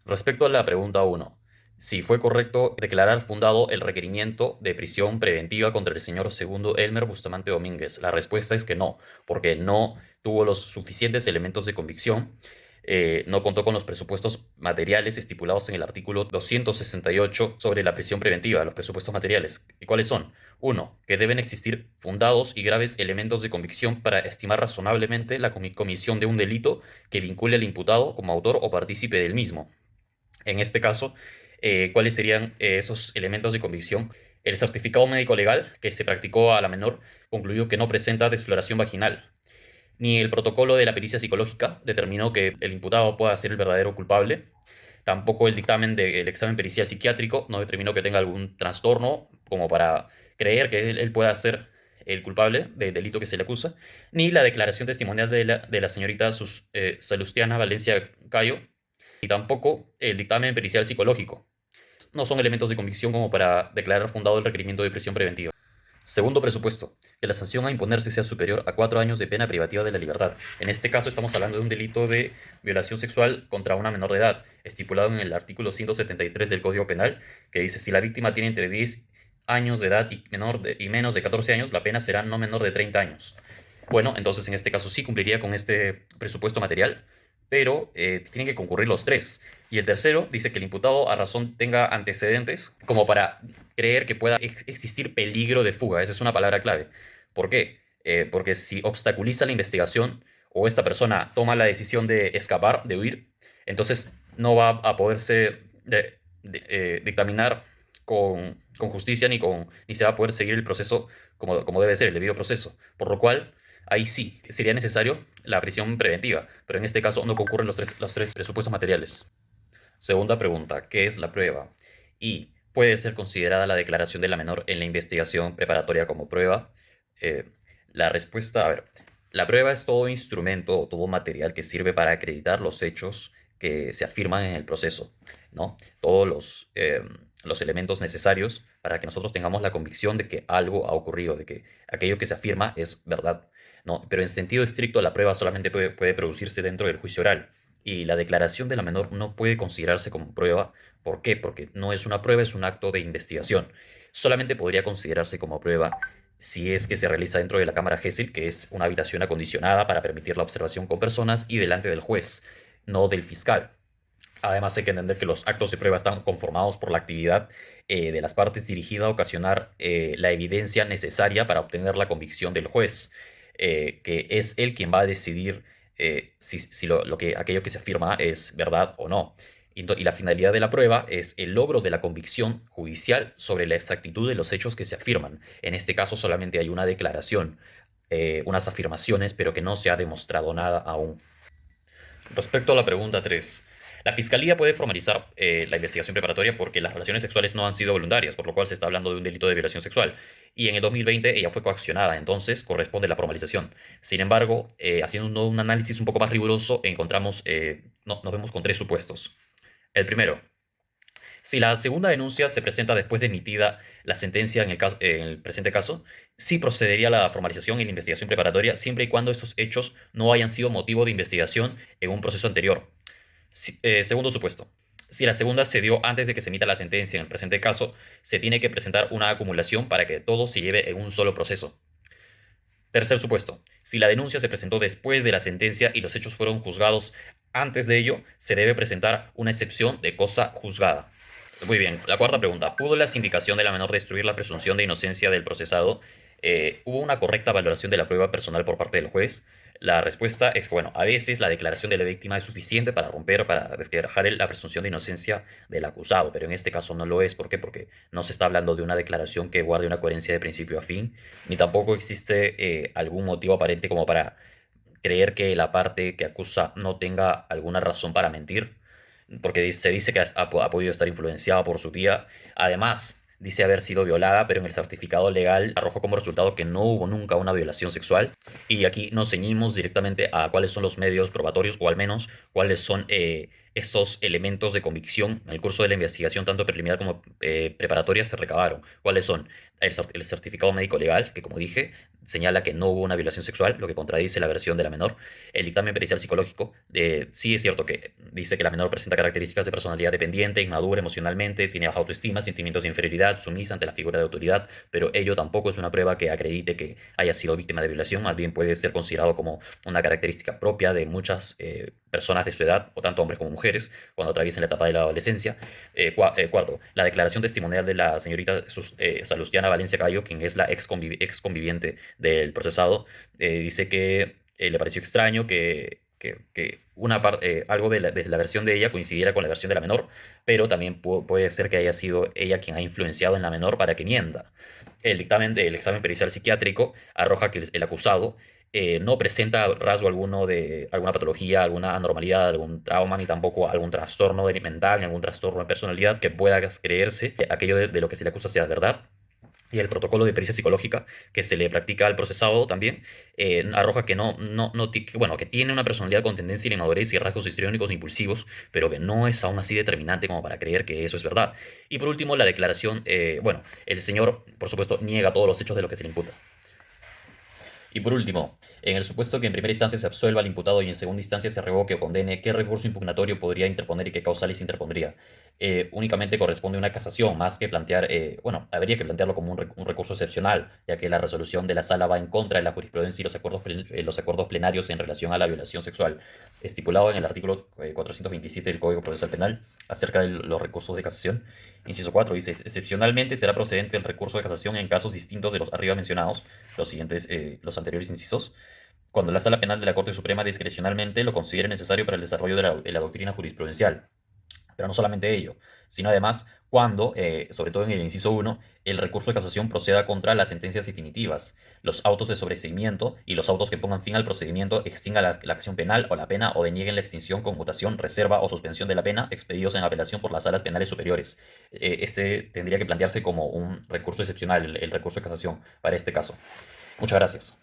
Respecto a la pregunta uno, si fue correcto declarar fundado el requerimiento de prisión preventiva contra el señor segundo Elmer Bustamante Domínguez, la respuesta es que no, porque no tuvo los suficientes elementos de convicción, no contó con los presupuestos materiales estipulados en el artículo 268 sobre la prisión preventiva, los presupuestos materiales. ¿Y cuáles son? Uno, que deben existir fundados y graves elementos de convicción para estimar razonablemente la comisión de un delito que vincule al imputado como autor o partícipe del mismo. En este caso, ¿cuáles serían esos elementos de convicción? El certificado médico legal que se practicó a la menor concluyó que no presenta desfloración vaginal, ni el protocolo de la pericia psicológica determinó que el imputado pueda ser el verdadero culpable. Tampoco el dictamen del examen pericial psiquiátrico no determinó que tenga algún trastorno como para creer que él pueda ser el culpable del delito que se le acusa, ni la declaración testimonial de la señorita Salustiana Valencia Cayo, y tampoco el dictamen pericial psicológico. No son elementos de convicción como para declarar fundado el requerimiento de prisión preventiva. Segundo presupuesto, que la sanción a imponerse sea superior a 4 años de pena privativa de la libertad. En este caso estamos hablando de un delito de violación sexual contra una menor de edad, estipulado en el artículo 173 del Código Penal, que dice si la víctima tiene entre 10 años de edad y menos de 14 años, la pena será no menor de 30 años. Bueno, entonces en este caso sí cumpliría con este presupuesto material, pero tienen que concurrir los tres. Y el tercero dice que el imputado a razón tenga antecedentes como para creer que pueda existir peligro de fuga. Esa es una palabra clave. ¿Por qué? Porque si obstaculiza la investigación o esta persona toma la decisión de escapar, de huir, entonces no va a poderse dictaminar con justicia ni se va a poder seguir el proceso como debe ser, el debido proceso. Por lo cual, ahí sí sería necesario la prisión preventiva, pero en este caso no concurren los tres presupuestos materiales. Segunda pregunta, ¿qué es la prueba? Y puede ser considerada la declaración de la menor en la investigación preparatoria como prueba. Eh, la respuesta, a ver, la prueba es todo instrumento o todo material que sirve para acreditar los hechos que se afirman en el proceso, ¿no? Todos los elementos necesarios para que nosotros tengamos la convicción de que algo ha ocurrido, de que aquello que se afirma es verdad, ¿no? Pero en sentido estricto, la prueba solamente puede producirse dentro del juicio oral. Y la declaración de la menor no puede considerarse como prueba. ¿Por qué? Porque no es una prueba, es un acto de investigación. Solamente podría considerarse como prueba si es que se realiza dentro de la cámara Gesell, que es una habitación acondicionada para permitir la observación con personas y delante del juez, no del fiscal. Además, hay que entender que los actos de prueba están conformados por la actividad de las partes dirigida a ocasionar la evidencia necesaria para obtener la convicción del juez, que es él quien va a decidir si aquello que se afirma es verdad o no. Y la finalidad de la prueba es el logro de la convicción judicial sobre la exactitud de los hechos que se afirman. En este caso solamente hay una declaración, unas afirmaciones, pero que no se ha demostrado nada aún. Respecto a la pregunta 3, la Fiscalía puede formalizar la investigación preparatoria porque las relaciones sexuales no han sido voluntarias, por lo cual se está hablando de un delito de violación sexual. Y en el 2020 ella fue coaccionada, entonces corresponde la formalización. Sin embargo, haciendo un análisis un poco más riguroso, nos vemos con tres supuestos. El primero, si la segunda denuncia se presenta después de emitida la sentencia en el presente caso, sí procedería a la formalización y la investigación preparatoria siempre y cuando esos hechos no hayan sido motivo de investigación en un proceso anterior. Segundo supuesto. Si la segunda se dio antes de que se emita la sentencia en el presente caso, se tiene que presentar una acumulación para que todo se lleve en un solo proceso. Tercer supuesto. Si la denuncia se presentó después de la sentencia y los hechos fueron juzgados antes de ello, se debe presentar una excepción de cosa juzgada. Muy bien, la cuarta pregunta. ¿Pudo la sindicación de la menor destruir la presunción de inocencia del procesado? ¿Hubo una correcta valoración de la prueba personal por parte del juez? La respuesta es que, bueno, a veces la declaración de la víctima es suficiente para desquebrajar la presunción de inocencia del acusado, pero en este caso no lo es. ¿Por qué? Porque no se está hablando de una declaración que guarde una coherencia de principio a fin, ni tampoco existe algún motivo aparente como para creer que la parte que acusa no tenga alguna razón para mentir, porque se dice que ha podido estar influenciado por su tía. Además, dice haber sido violada, pero en el certificado legal arrojó como resultado que no hubo nunca una violación sexual. Y aquí nos ceñimos directamente a cuáles son los medios probatorios, o al menos cuáles son estos elementos de convicción en el curso de la investigación, tanto preliminar como preparatoria, se recabaron. ¿Cuáles son? El certificado médico legal, que como dije, señala que no hubo una violación sexual, lo que contradice la versión de la menor. El dictamen pericial psicológico, sí es cierto que dice que la menor presenta características de personalidad dependiente, inmadura emocionalmente, tiene baja autoestima, sentimientos de inferioridad, sumisa ante la figura de autoridad, pero ello tampoco es una prueba que acredite que haya sido víctima de violación, más bien puede ser considerado como una característica propia de muchas personas de su edad, o tanto hombres como mujeres, cuando atraviesan la etapa de la adolescencia. Cuarto, la declaración testimonial de la señorita Salustiana Valencia Cayo, quien es la ex conviviente del procesado, dice que le pareció extraño que algo de la versión de ella coincidiera con la versión de la menor, pero también puede ser que haya sido ella quien ha influenciado en la menor para que mienta. El dictamen del examen pericial psiquiátrico arroja que el acusado no presenta rasgo alguno de alguna patología, alguna anormalidad, algún trauma, ni tampoco algún trastorno mental, ni algún trastorno de personalidad que pueda creerse que aquello de lo que se le acusa sea verdad. Y el protocolo de pericia psicológica que se le practica al procesado también arroja que bueno, que tiene una personalidad con tendencia a la inmadurez y rasgos histriónicos e impulsivos, pero que no es aún así determinante como para creer que eso es verdad. Y por último, la declaración, bueno, el señor, por supuesto, niega todos los hechos de lo que se le imputa. Y por último, en el supuesto que en primera instancia se absuelva al imputado y en segunda instancia se revoque o condene, ¿qué recurso impugnatorio podría interponer y qué causales interpondría? Únicamente corresponde una casación, más que plantear, bueno, habría que plantearlo como un recurso excepcional, ya que la resolución de la sala va en contra de la jurisprudencia y los acuerdos plenarios en relación a la violación sexual, estipulado en el artículo 427 del Código Procesal Penal acerca de los recursos de casación. Inciso 4 dice, excepcionalmente será procedente el recurso de casación en casos distintos de los arriba mencionados, los anteriores incisos, cuando la Sala Penal de la Corte Suprema discrecionalmente lo considere necesario para el desarrollo de la doctrina jurisprudencial. Pero no solamente ello, sino además cuando, sobre todo en el inciso 1, el recurso de casación proceda contra las sentencias definitivas, los autos de sobreseimiento y los autos que pongan fin al procedimiento, extinga la acción penal o la pena o denieguen la extinción, conmutación, reserva o suspensión de la pena, expedidos en apelación por las salas penales superiores. Este tendría que plantearse como un recurso excepcional, el recurso de casación para este caso. Muchas gracias.